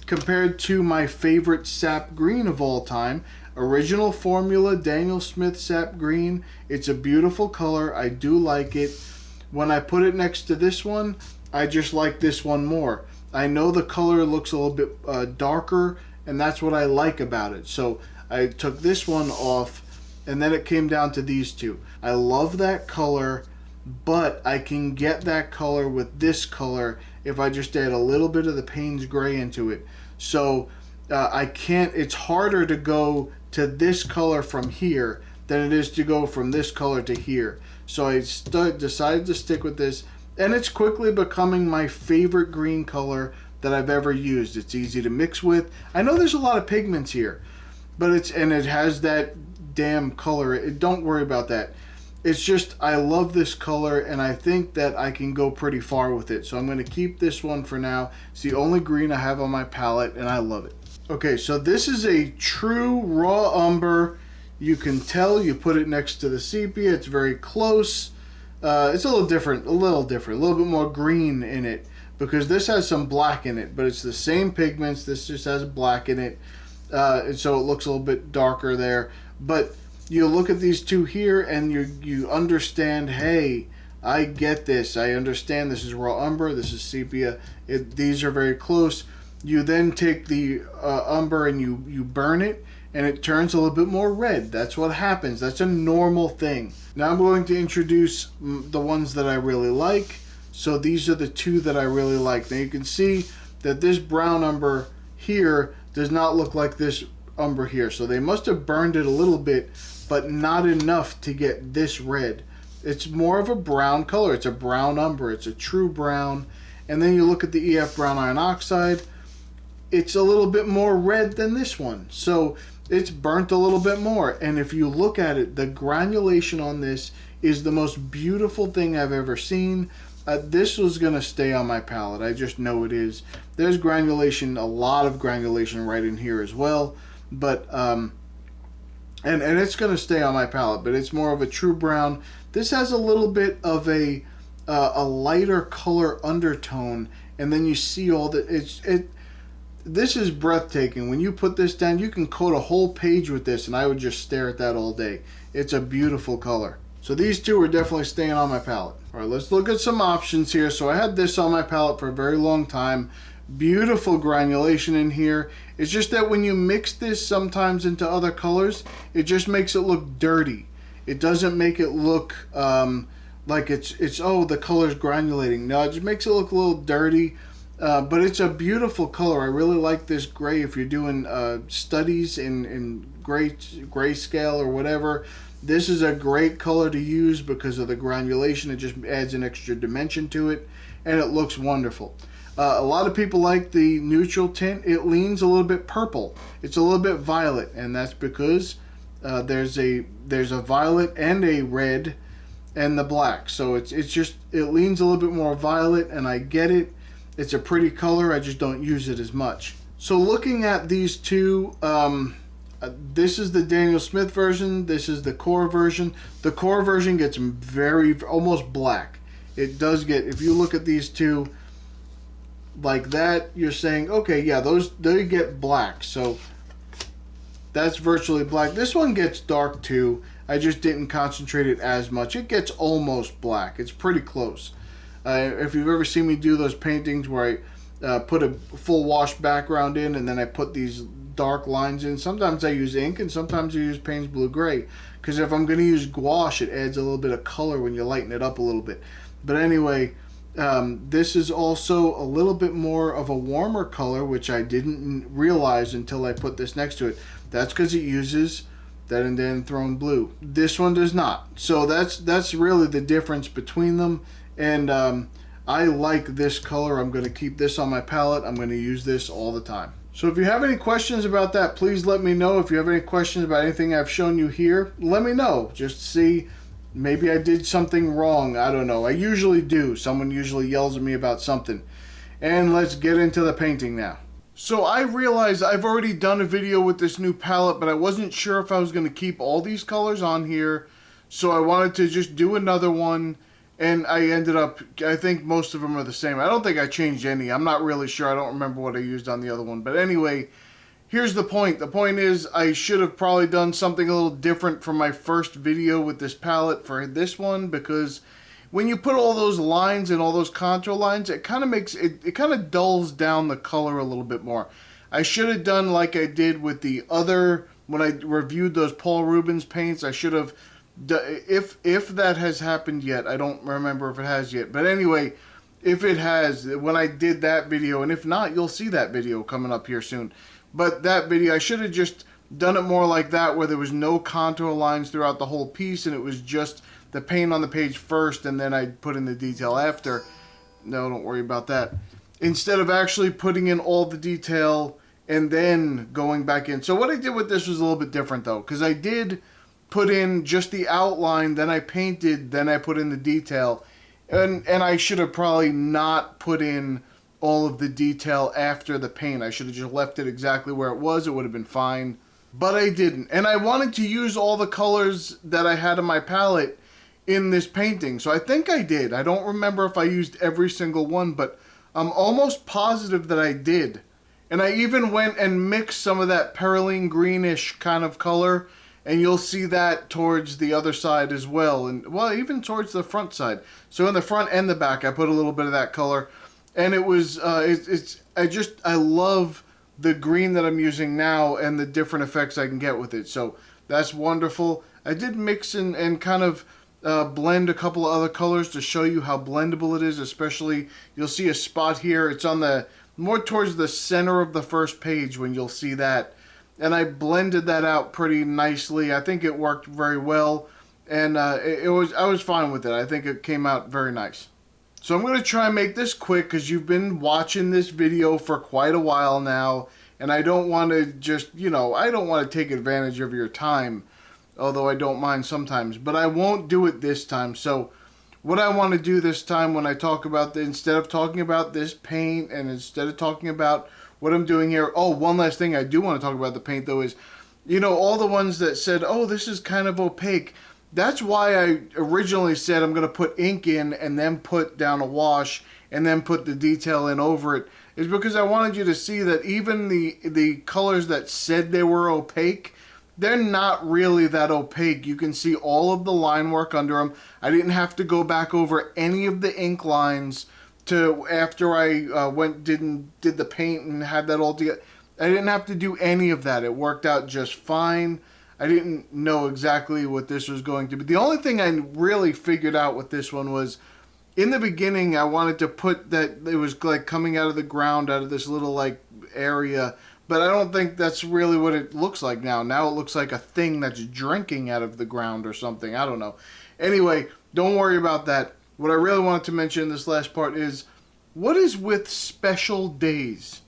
Compared to my favorite sap green of all time, original formula Daniel Smith sap green. It's a beautiful color. I do like it. When I put it next to this one, I just like this one more. I know the color looks a little bit darker, and that's what I like about it. So I took this one off, and then it came down to these two. I love that color, but I can get that color with this color if I just add a little bit of the Payne's Gray into it. So I can't, it's harder to go to this color from here than it is to go from this color to here. So I decided to stick with this, and it's quickly becoming my favorite green color that I've ever used. It's easy to mix with. I know there's a lot of pigments here, but it has that damn color. Don't worry about that. It's just, I love this color, and I think that I can go pretty far with it. So I'm going to keep this one for now. It's the only green I have on my palette, and I love it. Okay, so this is a true raw umber. You can tell, you put it next to the sepia. It's very close. It's a little different, a little bit more green in it, because this has some black in it, but it's the same pigments. This just has black in it, and so it looks a little bit darker there. But you look at these two here and you understand, hey, I get this. I understand this is raw umber, this is sepia. These are very close. You then take the umber and you burn it, and it turns a little bit more red. That's what happens. That's a normal thing. Now I'm going to introduce the ones that I really like. So these are the two that I really like. Now you can see that this brown umber here does not look like this umber here. So they must have burned it a little bit, but not enough to get this red. It's more of a brown color. It's a brown umber. It's a true brown. And then you look at the EF brown iron oxide. It's a little bit more red than this one. So it's burnt a little bit more. And if you look at it, the granulation on this is the most beautiful thing I've ever seen. This was going to stay on my palette. I just know it is. There's granulation, a lot of granulation right in here as well. But and it's going to stay on my palette, but it's more of a true brown. This has a little bit of a lighter color undertone, and then you see all the this is breathtaking. When you put this down, you can coat a whole page with this, and I would just stare at that all day. It's a beautiful color. So these two are definitely staying on my palette. All right, let's look at some options here. So I had this on my palette for a very long time. Beautiful granulation in here. It's just that when you mix this sometimes into other colors, it just makes it look dirty. It doesn't make it look like it's oh, the color's granulating. No, it just makes it look a little dirty. But it's a beautiful color. I really like this gray. If you're doing studies in grayscale or whatever, this is a great color to use because of the granulation. It just adds an extra dimension to it, and it looks wonderful. A lot of people like the neutral tint. It leans a little bit purple. It's a little bit violet, and that's because there's a violet and a red and the black. So it leans a little bit more violet, and I get it. It's a pretty color. I just don't use it as much. So looking at these two, this is the Daniel Smith version. This is the QoR version. The QoR version gets almost black. It does get, if you look at these two like that, you're saying, okay, yeah, they get black. So that's virtually black. This one gets dark too. I just didn't concentrate it as much. It gets almost black. It's pretty close. If you've ever seen me do those paintings where I put a full wash background in and then I put these dark lines in, sometimes I use ink and sometimes I use Payne's Blue Gray, because if I'm going to use gouache, it adds a little bit of color when you lighten it up a little bit. But anyway, this is also a little bit more of a warmer color, which I didn't realize until I put this next to it. That's because it uses that and then thrown blue. This one does not. So that's really the difference between them. And I like this color. I'm going to keep this on my palette. I'm going to use this all the time. So if you have any questions about that, please let me know. If you have any questions about anything I've shown you here, let me know. Just see, maybe I did something wrong. I don't know. I usually do. Someone usually yells at me about something. And let's get into the painting now. So I realized I've already done a video with this new palette, but I wasn't sure if I was going to keep all these colors on here. So I wanted to just do another one. And I ended up, I think most of them are the same. I don't think I changed any. I'm not really sure. I don't remember what I used on the other one. But anyway, here's the point. The point is I should have probably done something a little different from my first video with this palette for this one, because when you put all those lines and all those contour lines, it kind of makes it kind of dulls down the color a little bit more. I should have done like I did with the other, when I reviewed those Paul Rubens paints. I should have, if that has happened yet, I don't remember if it has yet, but anyway, if it has, when I did that video, and if not, you'll see that video coming up here soon. But that video, I should have just done it more like that, where there was no contour lines throughout the whole piece, and it was just the paint on the page first, and then I put in the detail after. No, don't worry about that. Instead of actually putting in all the detail and then going back in. So what I did with this was a little bit different though, because I did put in just the outline, then I painted, then I put in the detail. And I should have probably not put in all of the detail after the paint. I should have just left it exactly where it was. It would have been fine. But I didn't. And I wanted to use all the colors that I had in my palette in this painting. So I think I did. I don't remember if I used every single one, but I'm almost positive that I did. And I even went and mixed some of that perylene greenish kind of color, and you'll see that towards the other side as well, and well, even towards the front side. So in the front and the back, I put a little bit of that color, and it was I love the green that I'm using now and the different effects I can get with it. So that's wonderful. I did mix and kind of blend a couple of other colors to show you how blendable it is. Especially, you'll see a spot here. It's on the more towards the center of the first page when you'll see that. And I blended that out pretty nicely. I think it worked very well, and I was fine with it. I think it came out very nice. So I'm going to try and make this quick, because you've been watching this video for quite a while now, and I don't want to just, I don't want to take advantage of your time, although I don't mind sometimes, but I won't do it this time. So what I want to do this time, when I talk about instead of talking about this paint and instead of talking about what I'm doing here. Oh, one last thing I do want to talk about the paint though is, all the ones that said, oh, this is kind of opaque. That's why I originally said I'm going to put ink in and then put down a wash and then put the detail in over it, is because I wanted you to see that even the colors that said they were opaque, they're not really that opaque. You can see all of the line work under them. I didn't have to go back over any of the ink lines to after I did the paint and had that all together. I didn't have to do any of that. It worked out just fine. I didn't know exactly what this was going to be. The only thing I really figured out with this one was, in the beginning, I wanted to put that it was like coming out of the ground, out of this little like area, but I don't think that's really what it looks like now. Now it looks like a thing that's drinking out of the ground or something. I don't know. Anyway, don't worry about that. What I really wanted to mention in this last part is, what is with special days?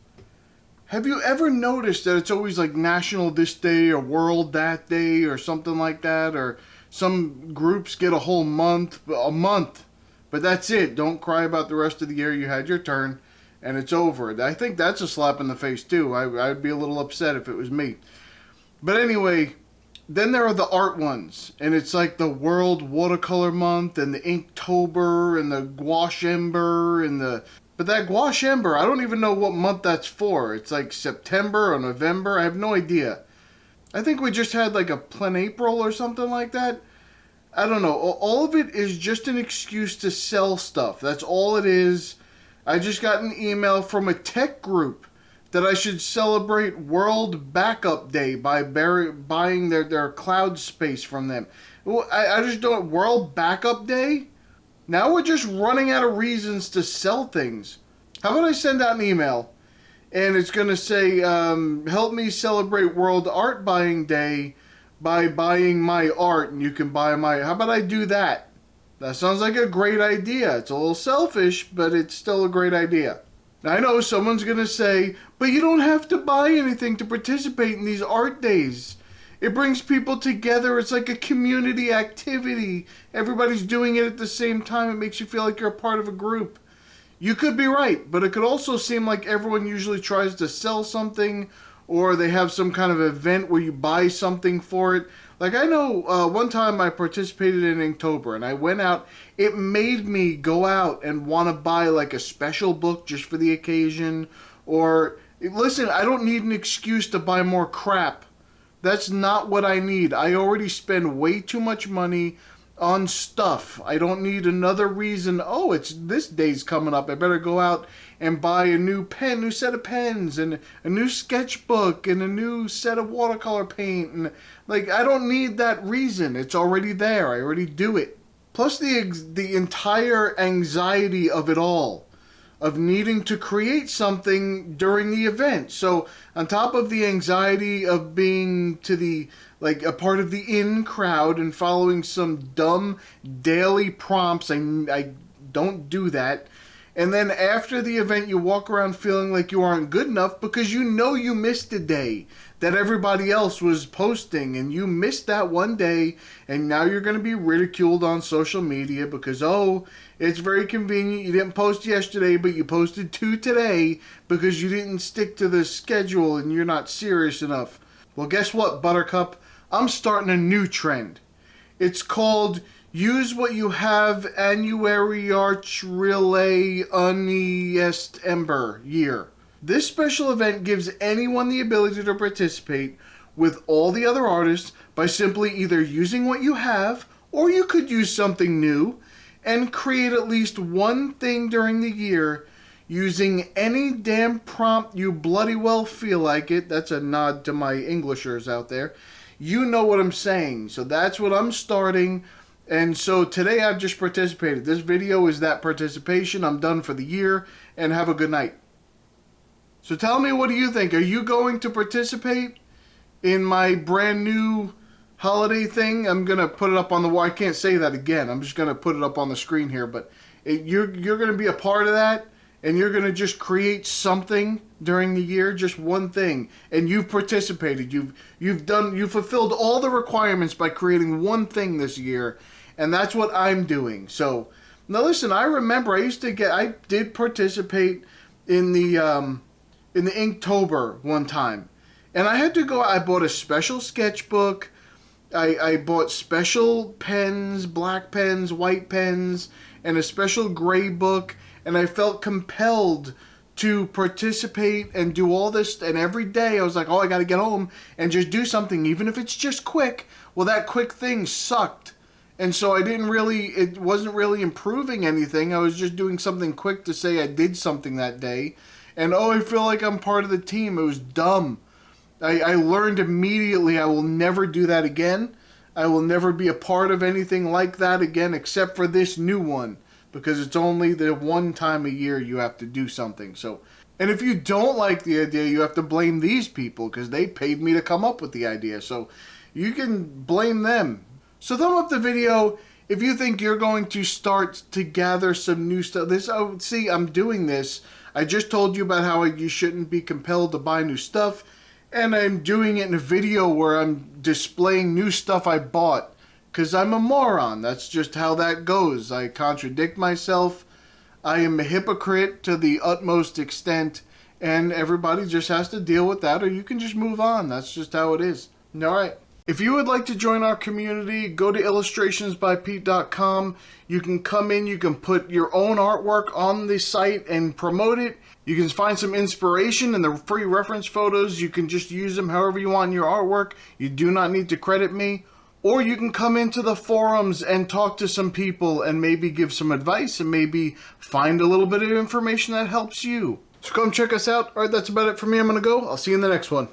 Have you ever noticed that it's always like National this day or World that day or something like that? Or some groups get a whole month, but that's it. Don't cry about the rest of the year. You had your turn and it's over. I think that's a slap in the face too. I'd be a little upset if it was me. But anyway, then there are the art ones, and it's like the World Watercolor Month and the Inktober and the Gouache-ember and the... But that Gouache-ember, I don't even know what month that's for. It's like September or November. I have no idea. I think we just had like a April or something like that. I don't know. All of it is just an excuse to sell stuff. That's all it is. I just got an email from a tech group that I should celebrate World Backup Day by buying their cloud space from them. I just don't... World Backup Day? Now we're just running out of reasons to sell things. How about I send out an email and it's going to say, help me celebrate World Art Buying Day by buying my art, and you can buy my... How about I do that? That sounds like a great idea. It's a little selfish, but it's still a great idea. Now, I know someone's going to say, but you don't have to buy anything to participate in these art days. It brings people together. It's like a community activity. Everybody's doing it at the same time. It makes you feel like you're a part of a group. You could be right, but it could also seem like everyone usually tries to sell something, or they have some kind of event where you buy something for it. Like I know one time I participated in Inktober, and I went out. It made me go out and want to buy like a special book just for the occasion. Or, listen, I don't need an excuse to buy more crap. That's not what I need. I already spend way too much money on stuff. I don't need another reason. Oh, it's this day's coming up. I better go out and buy a new set of pens, and a new sketchbook, and a new set of watercolor paint. And like, I don't need that reason. It's already there. I already do it. Plus the entire anxiety of it all, of needing to create something during the event. So on top of the anxiety of being a part of the in crowd and following some dumb daily prompts, I don't do that. And then after the event, you walk around feeling like you aren't good enough because you know you missed a day that everybody else was posting, and you missed that one day, and now you're going to be ridiculed on social media because, oh, it's very convenient. You didn't post yesterday, but you posted 2 today because you didn't stick to the schedule and you're not serious enough. Well, guess what, Buttercup? I'm starting a new trend. It's called Use What You Have Annuary Arch Relay Uniest Ember Year. This special event gives anyone the ability to participate with all the other artists by simply either using what you have, or you could use something new, and create at least one thing during the year using any damn prompt you bloody well feel like it. That's a nod to my Englishers out there. You know what I'm saying. So that's what I'm starting. And so today I've just participated. This video is that participation. I'm done for the year, and have a good night. So tell me, what do you think? Are you going to participate in my brand new holiday thing? I'm going to put it up on the wall. I can't say that again. I'm just going to put it up on the screen here. But you're going to be a part of that, and you're going to just create something during the year, just one thing. And you've participated. You've fulfilled all the requirements by creating one thing this year, and that's what I'm doing. So now listen, I remember I did participate in the Inktober one time, and I had to go. I bought a special sketchbook. I bought special pens, black pens, white pens, and a special gray book, and I felt compelled to participate and do all this. And every day I was like, oh, I got to get home and just do something, even if it's just quick. Well, that quick thing sucked. And so it wasn't really improving anything. I was just doing something quick to say I did something that day. And oh, I feel like I'm part of the team. It was dumb. I learned immediately I will never do that again. I will never be a part of anything like that again except for this new one. Because it's only the one time a year you have to do something. So, and if you don't like the idea, you have to blame these people because they paid me to come up with the idea. So you can blame them. So thumb up the video if you think you're going to start to gather some new stuff. See, I'm doing this. I just told you about how you shouldn't be compelled to buy new stuff. And I'm doing it in a video where I'm displaying new stuff I bought. Because I'm a moron. That's just how that goes. I contradict myself. I am a hypocrite to the utmost extent. And everybody just has to deal with that, or you can just move on. That's just how it is. Alright. If you would like to join our community, go to illustrationsbypete.com. You can come in, you can put your own artwork on the site and promote it. You can find some inspiration in the free reference photos. You can just use them however you want in your artwork. You do not need to credit me. Or you can come into the forums and talk to some people and maybe give some advice and maybe find a little bit of information that helps you. So come check us out. Alright, that's about it for me. I'm going to go. I'll see you in the next one.